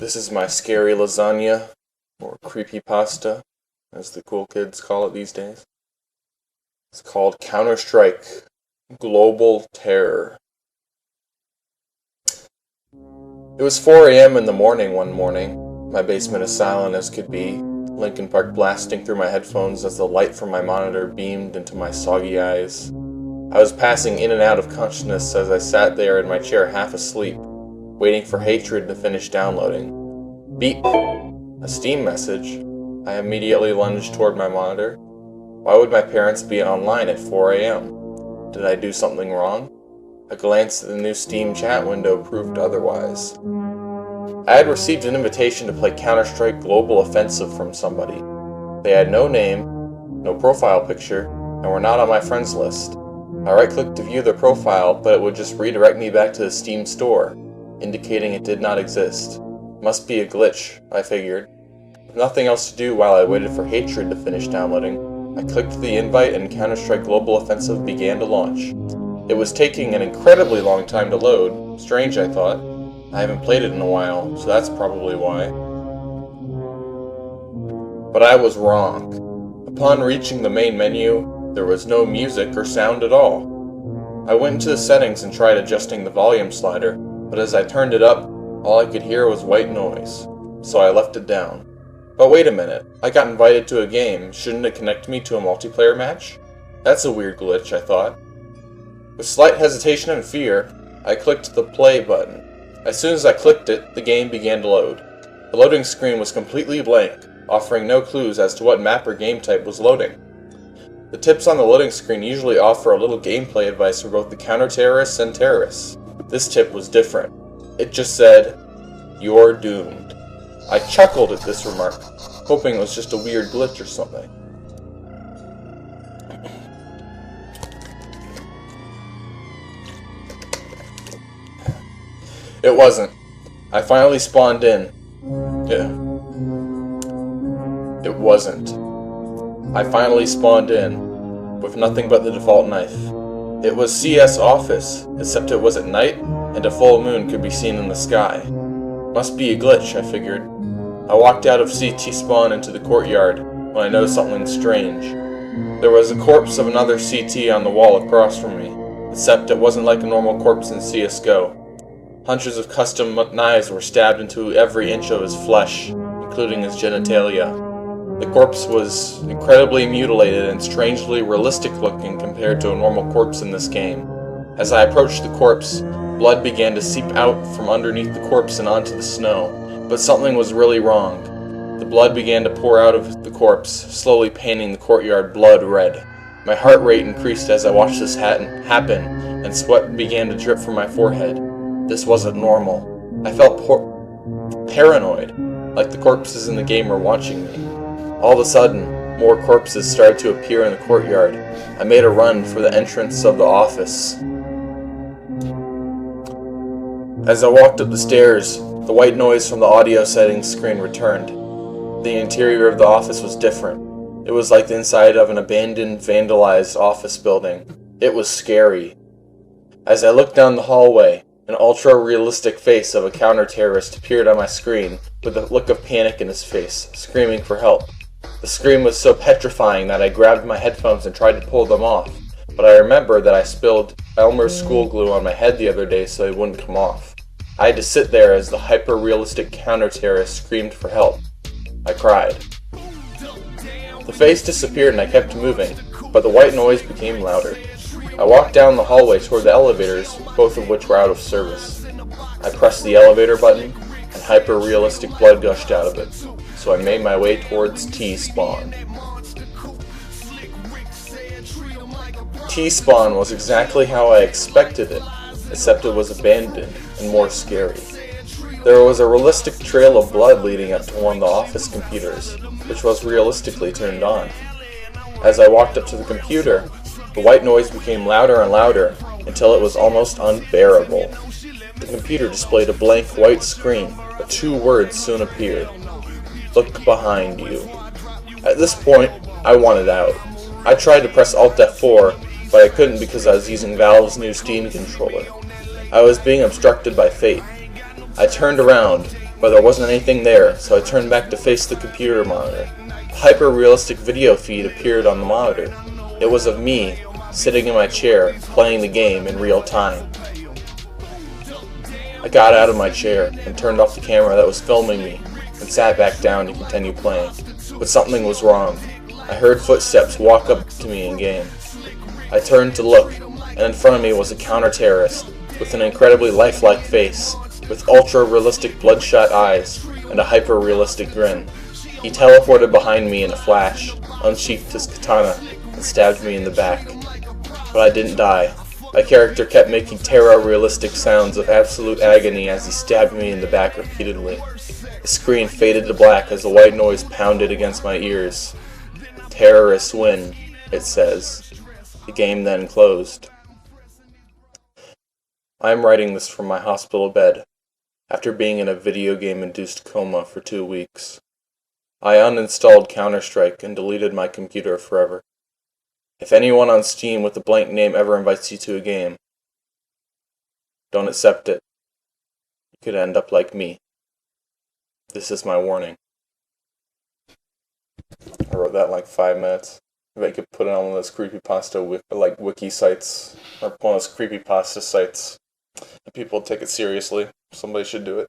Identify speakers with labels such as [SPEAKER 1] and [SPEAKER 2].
[SPEAKER 1] This is my scary lasagna, or creepypasta, as the cool kids call it these days. It's called Counter-Strike Global Terror. It was 4 a.m. in the morning one morning. My basement as silent as could be, Linkin Park blasting through my headphones as the light from my monitor beamed into my soggy eyes. I was passing in and out of consciousness as I sat there in my chair half asleep, waiting for Hatred to finish downloading. Beep! A Steam message. I immediately lunged toward my monitor. Why would my parents be online at 4 a.m.? Did I do something wrong? A glance at the new Steam chat window proved otherwise. I had received an invitation to play Counter-Strike Global Offensive from somebody. They had no name, no profile picture, and were not on my friends list. I right-clicked to view their profile, but it would just redirect me back to the Steam store, indicating it did not exist. Must be a glitch, I figured. With nothing else to do while I waited for Hatred to finish downloading, I clicked the invite and Counter-Strike Global Offensive began to launch. It was taking an incredibly long time to load. Strange, I thought. I haven't played it in a while, so that's probably why. But I was wrong. Upon reaching the main menu, there was no music or sound at all. I went into the settings and tried adjusting the volume slider, but as I turned it up, all I could hear was white noise, so I left it down. But wait a minute, I got invited to a game, shouldn't it connect me to a multiplayer match? That's a weird glitch, I thought. With slight hesitation and fear, I clicked the play button. As soon as I clicked it, the game began to load. The loading screen was completely blank, offering no clues as to what map or game type was loading. The tips on the loading screen usually offer a little gameplay advice for both the counter-terrorists and terrorists. This tip was different. It just said, "You're doomed." I chuckled at this remark, hoping it was just a weird glitch or something. It wasn't. I finally spawned in. It wasn't. I finally spawned in, with nothing but the default knife. It was CS Office, except it was at night, and a full moon could be seen in the sky. Must be a glitch, I figured. I walked out of CT spawn into the courtyard, when I noticed something strange. There was a corpse of another CT on the wall across from me, except it wasn't like a normal corpse in CSGO. Hundreds of custom knives were stabbed into every inch of his flesh, including his genitalia. The corpse was incredibly mutilated and strangely realistic looking compared to a normal corpse in this game. As I approached the corpse, blood began to seep out from underneath the corpse and onto the snow, but something was really wrong. The blood began to pour out of the corpse, slowly painting the courtyard blood red. My heart rate increased as I watched this happen, and sweat began to drip from my forehead. This wasn't normal. I felt paranoid, like the corpses in the game were watching me. All of a sudden, more corpses started to appear in the courtyard. I made a run for the entrance of the office. As I walked up the stairs, the white noise from the audio settings screen returned. The interior of the office was different. It was like the inside of an abandoned, vandalized office building. It was scary. As I looked down the hallway, an ultra-realistic face of a counter-terrorist appeared on my screen with a look of panic in his face, screaming for help. The scream was so petrifying that I grabbed my headphones and tried to pull them off, but I remembered that I spilled Elmer's school glue on my head the other day so they wouldn't come off. I had to sit there as the hyper-realistic counter-terrorist screamed for help. I cried. The face disappeared and I kept moving, but the white noise became louder. I walked down the hallway toward the elevators, both of which were out of service. I pressed the elevator button, and hyper-realistic blood gushed out of it, so I made my way towards T-Spawn. T-Spawn was exactly how I expected it, except it was abandoned and more scary. There was a realistic trail of blood leading up to one of the office computers, which was realistically turned on. As I walked up to the computer, the white noise became louder and louder until it was almost unbearable. The computer displayed a blank white screen, but 2 words soon appeared. Look behind you. At this point, I wanted out. I tried to press Alt F4, but I couldn't because I was using Valve's new Steam controller. I was being obstructed by fate. I turned around, but there wasn't anything there, so I turned back to face the computer monitor. A hyper-realistic video feed appeared on the monitor. It was of me, sitting in my chair, playing the game in real time. I got out of my chair and turned off the camera that was filming me and sat back down to continue playing. But something was wrong. I heard footsteps walk up to me in-game. I turned to look, and in front of me was a counter-terrorist with an incredibly lifelike face, with ultra-realistic bloodshot eyes and a hyper-realistic grin. He teleported behind me in a flash, unsheathed his katana, and stabbed me in the back. But I didn't die. My character kept making terror-realistic sounds of absolute agony as he stabbed me in the back repeatedly. The screen faded to black as the white noise pounded against my ears. "Terrorists win," it says. The game then closed. I am writing this from my hospital bed, after being in a video game-induced coma for 2 weeks. I uninstalled Counter-Strike and deleted my computer forever. If anyone on Steam with a blank name ever invites you to a game, don't accept it. You could end up like me. This is my warning. I wrote that in like 5 minutes. If I could put it on one of those creepypasta wiki sites, or one of those creepypasta sites, and people would take it seriously. Somebody should do it.